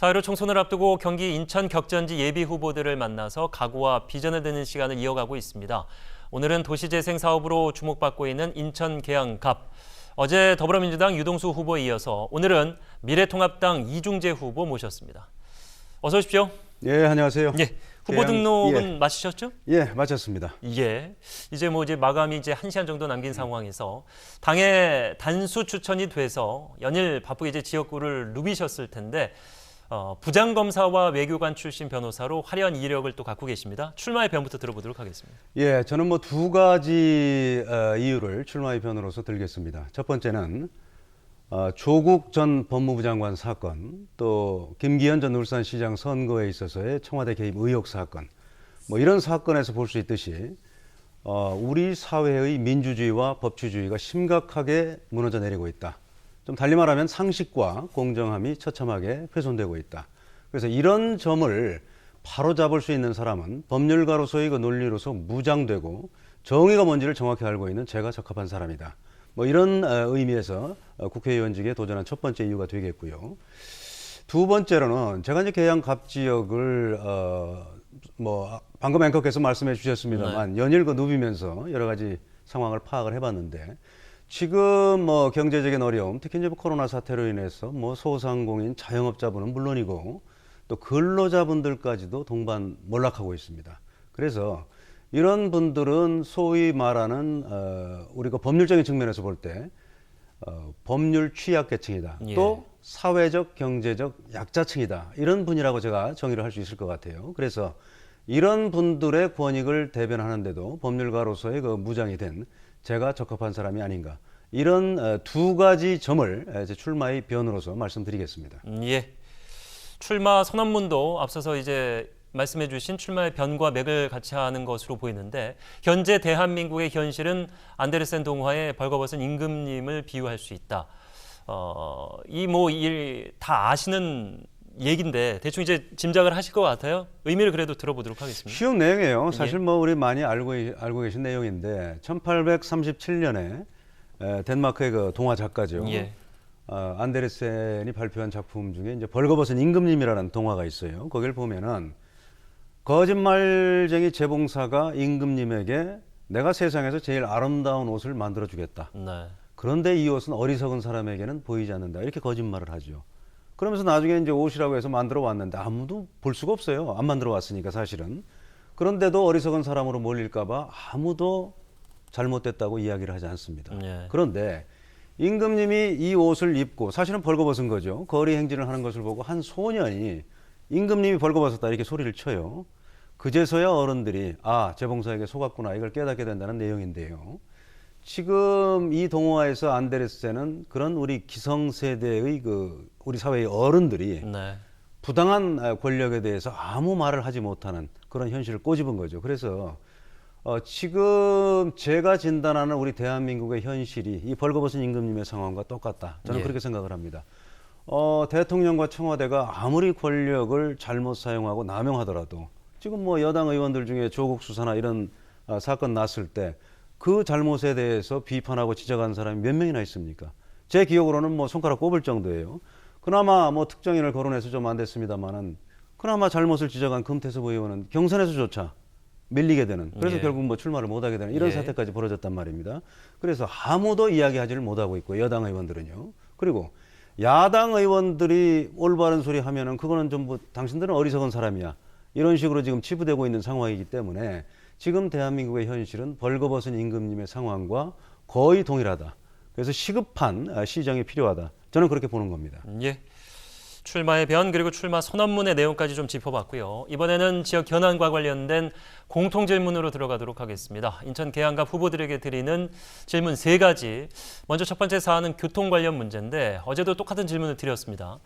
4.15 총선을 앞두고 경기 인천 격전지 예비 후보들을 만나서 각오와 비전을 듣는 시간을 이어가고 있습니다. 오늘은 도시재생 사업으로 주목받고 있는 인천 계양갑. 어제 더불어민주당 유동수 후보에 이어서 오늘은 미래통합당 이중재 후보 모셨습니다. 어서 오십시오. 예, 안녕하세요. 예, 후보 등록은 마치셨죠? 예, 마쳤습니다. 예, 이제 마감이 이제 1시간 정도 남긴 상황에서 당의 단수 추천이 돼서 연일 바쁘게 이제 지역구를 누비셨을 텐데 부장검사와 외교관 출신 변호사로 화려한 이력을 또 갖고 계십니다. 출마의 변부터 들어보도록 하겠습니다. 예, 저는 두 가지 이유를 출마의 변으로서 들겠습니다. 첫 번째는 조국 전 법무부 장관 사건, 또 김기현 전 울산시장 선거에 있어서의 청와대 개입 의혹 사건, 이런 사건에서 볼 수 있듯이 우리 사회의 민주주의와 법치주의가 심각하게 무너져 내리고 있다. 좀 달리 말하면 상식과 공정함이 처참하게 훼손되고 있다. 그래서 이런 점을 바로잡을 수 있는 사람은 법률가로서의 그 논리로서 무장되고 정의가 뭔지를 정확히 알고 있는 제가 적합한 사람이다. 이런 의미에서 국회의원직에 도전한 첫 번째 이유가 되겠고요. 두 번째로는 제가 이제 계양갑 지역을 방금 앵커께서 말씀해 주셨습니다만 연일 누비면서 여러 가지 상황을 파악을 해봤는데 지금 경제적인 어려움, 특히 이제 코로나 사태로 인해서 소상공인, 자영업자분은 물론이고 또 근로자분들까지도 동반 몰락하고 있습니다. 그래서 이런 분들은 소위 말하는 우리가 법률적인 측면에서 볼 때 법률 취약계층이다. 예. 또 사회적, 경제적 약자층이다. 이런 분이라고 제가 정의를 할 수 있을 것 같아요. 그래서 이런 분들의 권익을 대변하는데도 법률가로서의 그 무장이 된 제가 적합한 사람이 아닌가. 이런 두 가지 점을 제 출마의 변으로서 말씀드리겠습니다. 예. 출마 선언문도 앞서서 이제 말씀해 주신 출마의 변과 맥을 같이 하는 것으로 보이는데 현재 대한민국의 현실은 안데르센 동화의 벌거벗은 임금님을 비유할 수 있다. 다 아시는 얘기인데 대충 이제 짐작을 하실 것 같아요. 의미를 그래도 들어보도록 하겠습니다. 쉬운 내용이에요. 사실 우리 많이 알고 계신 내용인데 1837년에 덴마크의 그 동화 작가죠. 예. 안데르센이 발표한 작품 중에 이제 벌거벗은 임금님이라는 동화가 있어요. 거기를 보면은 거짓말쟁이 재봉사가 임금님에게 내가 세상에서 제일 아름다운 옷을 만들어 주겠다. 네. 그런데 이 옷은 어리석은 사람에게는 보이지 않는다. 이렇게 거짓말을 하죠. 그러면서 나중에 이제 옷이라고 해서 만들어 왔는데 아무도 볼 수가 없어요. 안 만들어 왔으니까 사실은. 그런데도 어리석은 사람으로 몰릴까 봐 아무도 잘못됐다고 이야기를 하지 않습니다. 네. 그런데 임금님이 이 옷을 입고 사실은 벌거벗은 거죠. 거리 행진을 하는 것을 보고 한 소년이 임금님이 벌거벗었다 이렇게 소리를 쳐요. 그제서야 어른들이 재봉사에게 속았구나 이걸 깨닫게 된다는 내용인데요. 지금 이 동화에서 안데르센은 그런 우리 기성세대의 우리 사회의 어른들이 부당한 권력에 대해서 아무 말을 하지 못하는 그런 현실을 꼬집은 거죠. 그래서 지금 제가 진단하는 우리 대한민국의 현실이 이 벌거벗은 임금님의 상황과 똑같다. 저는 그렇게 생각을 합니다. 대통령과 청와대가 아무리 권력을 잘못 사용하고 남용하더라도 지금 여당 의원들 중에 조국 수사나 이런 사건 났을 때 그 잘못에 대해서 비판하고 지적하는 사람이 몇 명이나 있습니까? 제 기억으로는 손가락 꼽을 정도예요. 그나마 특정인을 거론해서 좀 안 됐습니다만은 그나마 잘못을 지적한 금태섭 의원은 경선에서조차 밀리게 되는, 그래서 결국 출마를 못하게 되는 이런 사태까지 벌어졌단 말입니다. 그래서 아무도 이야기하지를 못하고 있고 여당 의원들은요. 그리고 야당 의원들이 올바른 소리 하면은 그거는 전부 당신들은 어리석은 사람이야. 이런 식으로 지금 치부되고 있는 상황이기 때문에 지금 대한민국의 현실은 벌거벗은 임금님의 상황과 거의 동일하다. 그래서 시급한 시정이 필요하다. 저는 그렇게 보는 겁니다. 예. 출마의 변 그리고 출마 선언문의 내용까지 좀 짚어봤고요. 이번에는 지역 현안과 관련된 공통 질문으로 들어가도록 하겠습니다. 인천 계양갑 후보들에게 드리는 질문 3가지. 먼저 첫 번째 사안은 교통 관련 문제인데 어제도 똑같은 질문을 드렸습니다.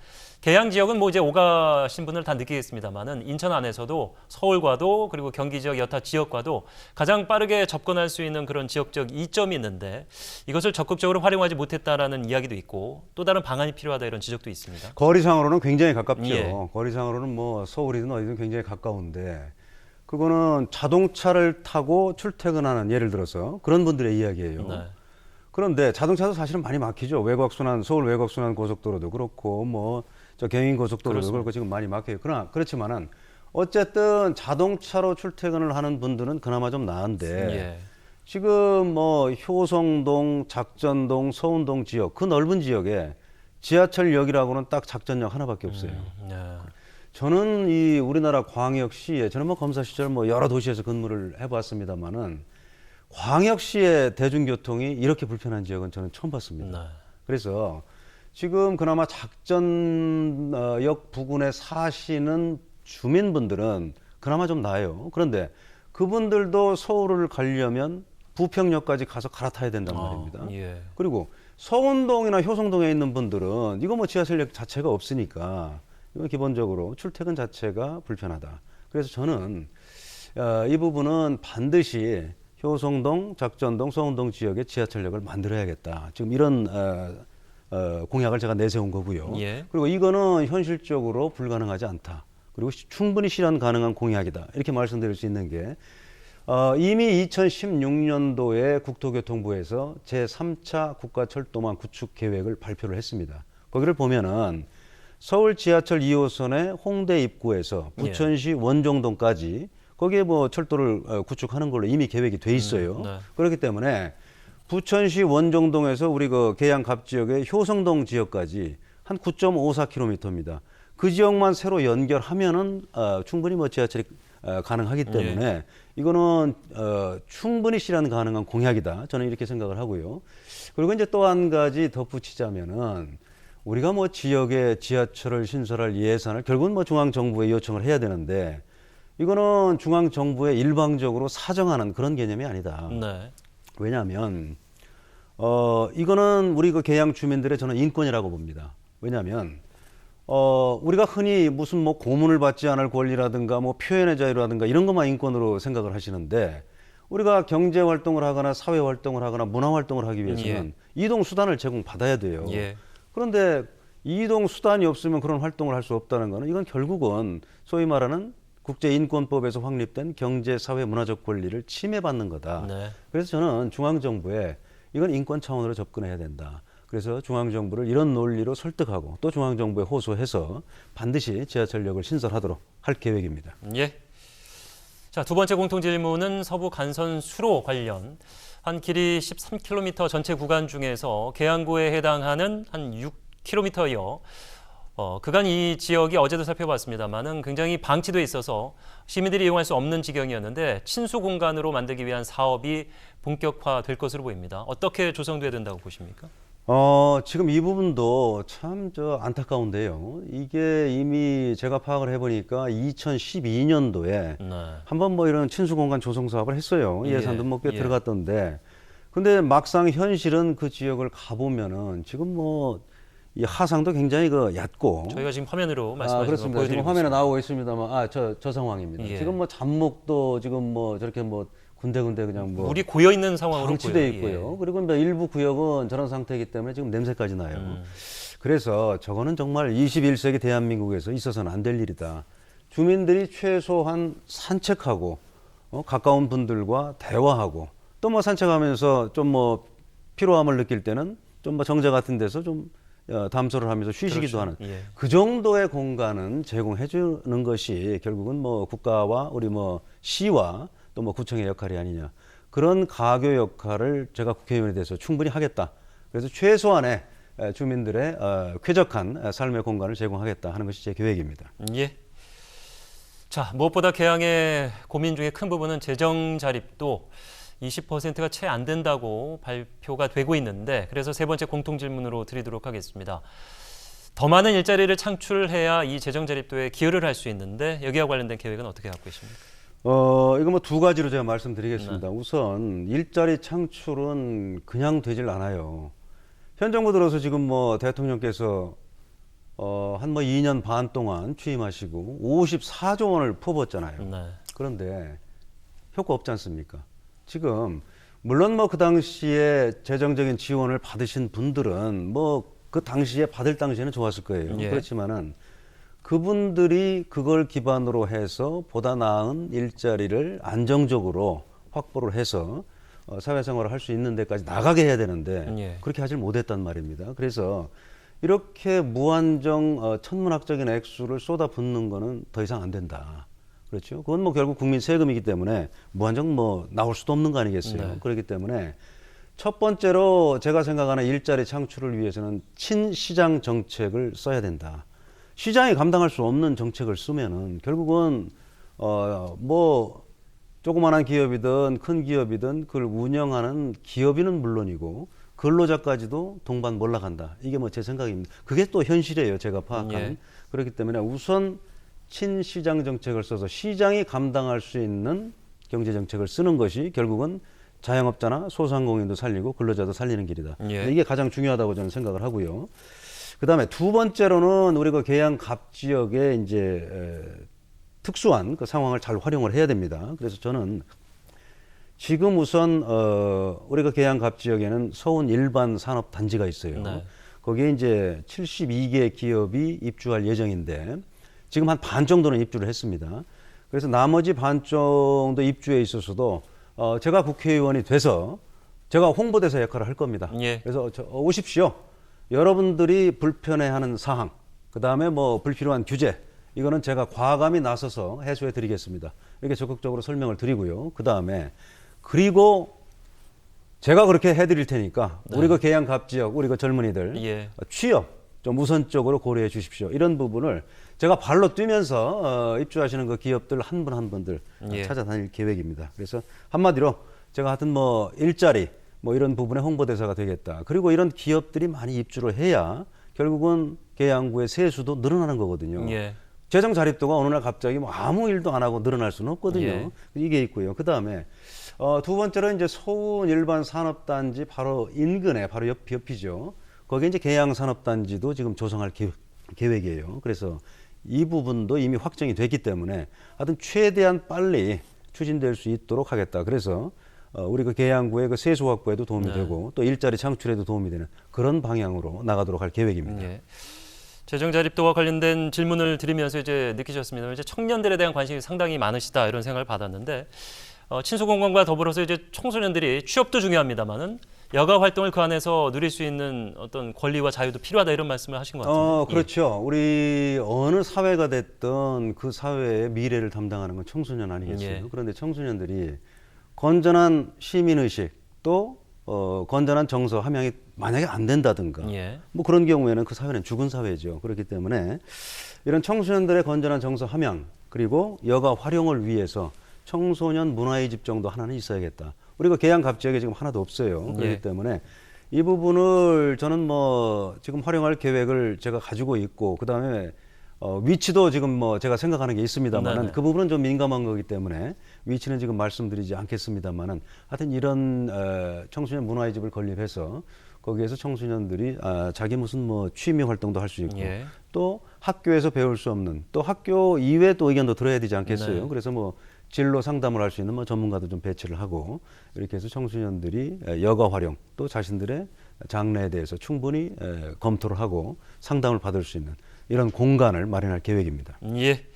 계양 지역은 이제 오가신 분들 다 느끼겠습니다만은 인천 안에서도 서울과도 그리고 경기 지역 여타 지역과도 가장 빠르게 접근할 수 있는 그런 지역적 이점이 있는데 이것을 적극적으로 활용하지 못했다라는 이야기도 있고 또 다른 방안이 필요하다 이런 지적도 있습니다. 거리상으로는 굉장히 가깝죠. 예. 거리상으로는 서울이든 어디든 굉장히 가까운데 그거는 자동차를 타고 출퇴근하는 예를 들어서 그런 분들의 이야기예요. 네. 그런데 자동차도 사실은 많이 막히죠. 서울 외곽순환 고속도로도 그렇고 저 경인고속도로 그걸 지금 많이 막혀요. 그러나 그렇지만은 어쨌든 자동차로 출퇴근을 하는 분들은 그나마 좀 나은데 예. 지금 뭐 효성동, 작전동, 서운동 지역 그 넓은 지역에 지하철역이라고는 딱 작전역 하나밖에 없어요. 예. 저는 이 우리나라 광역시에 저는 뭐 검사 시절 뭐 여러 도시에서 근무를 해봤습니다만은 광역시의 대중교통이 이렇게 불편한 지역은 저는 처음 봤습니다. 네. 그래서 지금 그나마 작전역 부근에 사시는 주민분들은 그나마 좀 나아요. 그런데 그분들도 서울을 가려면 부평역까지 가서 갈아타야 된단 말입니다. 예. 그리고 서운동이나 효성동에 있는 분들은 이거 뭐 지하철역 자체가 없으니까 이건 기본적으로 출퇴근 자체가 불편하다. 그래서 저는 이 부분은 반드시 효성동, 작전동, 서운동 지역에 지하철역을 만들어야겠다. 지금 이런 공약을 제가 내세운 거고요. 예. 그리고 이거는 현실적으로 불가능하지 않다. 그리고 충분히 실현 가능한 공약이다. 이렇게 말씀드릴 수 있는 게 이미 2016년도에 국토교통부에서 제3차 국가철도망 구축 계획을 발표를 했습니다. 거기를 보면은 서울 지하철 2호선의 홍대 입구에서 부천시 원종동까지 거기에 뭐 철도를 구축하는 걸로 이미 계획이 돼 있어요. 네. 그렇기 때문에 부천시 원종동에서 우리 그 계양 갑 지역의 효성동 지역까지 한 9.54km입니다. 그 지역만 새로 연결하면은 충분히 뭐 지하철이 가능하기 때문에 이거는 충분히 실현 가능한 공약이다. 저는 이렇게 생각을 하고요. 그리고 이제 또 한 가지 덧붙이자면은 우리가 뭐 지역에 지하철을 신설할 예산을 결국은 뭐 중앙 정부에 요청을 해야 되는데 이거는 중앙 정부에 일방적으로 사정하는 그런 개념이 아니다. 네. 왜냐하면 이거는 우리 그 계양 주민들의 저는 인권이라고 봅니다. 왜냐하면 우리가 흔히 무슨 뭐 고문을 받지 않을 권리라든가 뭐 표현의 자유라든가 이런 것만 인권으로 생각을 하시는데 우리가 경제 활동을 하거나 사회 활동을 하거나 문화 활동을 하기 위해서는 이동 수단을 제공받아야 돼요. 예. 그런데 이동 수단이 없으면 그런 활동을 할 수 없다는 거는 이건 결국은 소위 말하는 국제인권법에서 확립된 경제, 사회, 문화적 권리를 침해받는 거다. 네. 그래서 저는 중앙정부에 이건 인권 차원으로 접근해야 된다. 그래서 중앙정부를 이런 논리로 설득하고 또 중앙정부에 호소해서 반드시 지하철역을 신설하도록 할 계획입니다. 예. 자, 두 번째 공통 질문은 서부 간선 수로 관련 한 길이 13km 전체 구간 중에서 계양구에 해당하는 한 6km여 그간 이 지역이 어제도 살펴봤습니다만은 굉장히 방치돼 있어서 시민들이 이용할 수 없는 지경이었는데 친수 공간으로 만들기 위한 사업이 본격화될 것으로 보입니다. 어떻게 조성돼야 된다고 보십니까? 지금 이 부분도 참 안타까운데요. 이게 이미 제가 파악을 해보니까 2012년도에 네. 한번 뭐 이런 친수공간 조성 사업을 했어요. 예산도 뭐 꽤 예. 들어갔던데. 근데 막상 현실은 그 지역을 가보면은 지금 뭐 이 하상도 굉장히 얕고. 저희가 지금 화면으로 말씀하신 거 그렇습니다. 보여드리고 지금 화면에 있습니다. 나오고 있습니다만, 저 상황입니다. 예. 지금 뭐 잡목도 지금 뭐 저렇게 뭐 군데군데 그냥 뭐 물이 고여 있는 상황으로 방치돼 보여요. 있고요. 그리고 뭐 일부 구역은 저런 상태이기 때문에 지금 냄새까지 나요. 그래서 저거는 정말 21세기 대한민국에서 있어서는 안 될 일이다. 주민들이 최소한 산책하고 가까운 분들과 대화하고 또 뭐 산책하면서 좀 뭐 피로함을 느낄 때는 좀 뭐 정자 같은 데서 좀 담소를 하면서 쉬시기도 그렇죠. 하는 예. 그 정도의 공간은 제공해 주는 것이 결국은 뭐 국가와 우리 뭐 시와 또 뭐 구청의 역할이 아니냐. 그런 가교 역할을 제가 국회의원에 대해서 충분히 하겠다. 그래서 최소한의 주민들의 쾌적한 삶의 공간을 제공하겠다 하는 것이 제 계획입니다. 예. 자, 무엇보다 계양의 고민 중에 큰 부분은 재정 자립도 20%가 채 안 된다고 발표가 되고 있는데 그래서 세 번째 공통 질문으로 드리도록 하겠습니다. 더 많은 일자리를 창출해야 이 재정 자립도에 기여를 할 수 있는데 여기와 관련된 계획은 어떻게 갖고 계십니까? 이거 뭐 두 가지로 제가 말씀드리겠습니다. 우선 일자리 창출은 그냥 되질 않아요. 현 정부 들어서 지금 뭐 대통령께서 한 뭐 2년 반 동안 취임하시고 54조 원을 퍼붓잖아요. 네. 그런데 효과 없지 않습니까? 지금 물론 뭐 그 당시에 재정적인 지원을 받으신 분들은 뭐 그 당시에 받을 당시에는 좋았을 거예요. 예. 그렇지만은 그분들이 그걸 기반으로 해서 보다 나은 일자리를 안정적으로 확보를 해서 사회생활을 할 수 있는 데까지 나가게 해야 되는데 예. 그렇게 하질 못했단 말입니다. 그래서 이렇게 무한정 천문학적인 액수를 쏟아붓는 거는 더 이상 안 된다. 그렇죠? 그건 뭐 결국 국민 세금이기 때문에 무한정 뭐 나올 수도 없는 거 아니겠어요? 네. 그렇기 때문에 첫 번째로 제가 생각하는 일자리 창출을 위해서는 친시장 정책을 써야 된다. 시장이 감당할 수 없는 정책을 쓰면은 결국은 뭐 조그마한 기업이든 큰 기업이든 그걸 운영하는 기업인은 물론이고 근로자까지도 동반 몰락한다. 이게 뭐 제 생각입니다. 그게 또 현실이에요. 제가 파악한. 예. 그렇기 때문에 우선 친시장 정책을 써서 시장이 감당할 수 있는 경제 정책을 쓰는 것이 결국은 자영업자나 소상공인도 살리고 근로자도 살리는 길이다. 예. 이게 가장 중요하다고 저는 생각을 하고요. 그다음에 두 번째로는 우리가 계양 갑 지역에 이제 특수한 그 상황을 잘 활용을 해야 됩니다. 그래서 저는 지금 우선 우리가 계양 갑 지역에는 서운 일반 산업 단지가 있어요. 네. 거기에 이제 72개 기업이 입주할 예정인데 지금 한 반 정도는 입주를 했습니다. 그래서 나머지 반 정도 입주에 있어서도 제가 국회의원이 돼서 제가 홍보대사 역할을 할 겁니다. 예. 그래서 오십시오. 여러분들이 불편해하는 사항, 그 다음에 뭐 불필요한 규제, 이거는 제가 과감히 나서서 해소해 드리겠습니다. 이렇게 적극적으로 설명을 드리고요. 그 다음에 그리고 제가 그렇게 해드릴 테니까 네. 우리 그 계양 갑 지역, 우리 그 젊은이들 예. 취업 좀 우선적으로 고려해 주십시오. 이런 부분을 제가 발로 뛰면서 입주하시는 그 기업들 한 분 한 분들 예. 찾아다닐 계획입니다. 그래서 한마디로 제가 하여튼 뭐 일자리 뭐 이런 부분에 홍보대사가 되겠다. 그리고 이런 기업들이 많이 입주를 해야 결국은 계양구의 세수도 늘어나는 거거든요. 예. 재정 자립도가 어느 날 갑자기 뭐 아무 일도 안 하고 늘어날 수는 없거든요. 예. 이게 있고요. 그 다음에 두 번째로 이제 서운 일반 산업단지 바로 인근에 바로 옆이죠. 거기에 이제 계양 산업단지도 지금 조성할 계획이에요. 그래서 이 부분도 이미 확정이 됐기 때문에 하여튼 최대한 빨리 추진될 수 있도록 하겠다. 그래서 우리 그 계양구의 그 세수 확보에도 도움이 네. 되고 또 일자리 창출에도 도움이 되는 그런 방향으로 나가도록 할 계획입니다. 예. 재정 자립도와 관련된 질문을 드리면서 이제 느끼셨습니다. 이제 청년들에 대한 관심이 상당히 많으시다 이런 생각을 받았는데 친수공간과 더불어서 이제 청소년들이 취업도 중요합니다만은 여가 활동을 그 안에서 누릴 수 있는 어떤 권리와 자유도 필요하다 이런 말씀을 하신 것 같은데. 그렇죠. 우리 어느 사회가 됐든 그 사회의 미래를 담당하는 건 청소년 아니겠어요. 예. 그런데 청소년들이 건전한 시민의식 또 건전한 정서 함양이 만약에 안 된다든가 예. 뭐 그런 경우에는 그 사회는 죽은 사회죠. 그렇기 때문에 이런 청소년들의 건전한 정서 함양 그리고 여가 활용을 위해서 청소년 문화의 집 정도 하나는 있어야겠다. 우리가 계양 갑 지역에 지금 하나도 없어요. 그렇기 예. 때문에 이 부분을 저는 뭐 지금 활용할 계획을 제가 가지고 있고 그 다음에 위치도 지금 뭐 제가 생각하는 게 있습니다만은 네네. 그 부분은 좀 민감한 거기 때문에 위치는 지금 말씀드리지 않겠습니다만은 하여튼 이런 청소년 문화의 집을 건립해서 거기에서 청소년들이 자기 무슨 뭐 취미 활동도 할 수 있고 예. 또 학교에서 배울 수 없는 또 학교 이외에 또 의견도 들어야 되지 않겠어요. 네. 그래서 뭐 진로 상담을 할 수 있는 뭐 전문가도 좀 배치를 하고 이렇게 해서 청소년들이 여가 활용 또 자신들의 장래에 대해서 충분히 검토를 하고 상담을 받을 수 있는 이런 공간을 마련할 계획입니다. 예.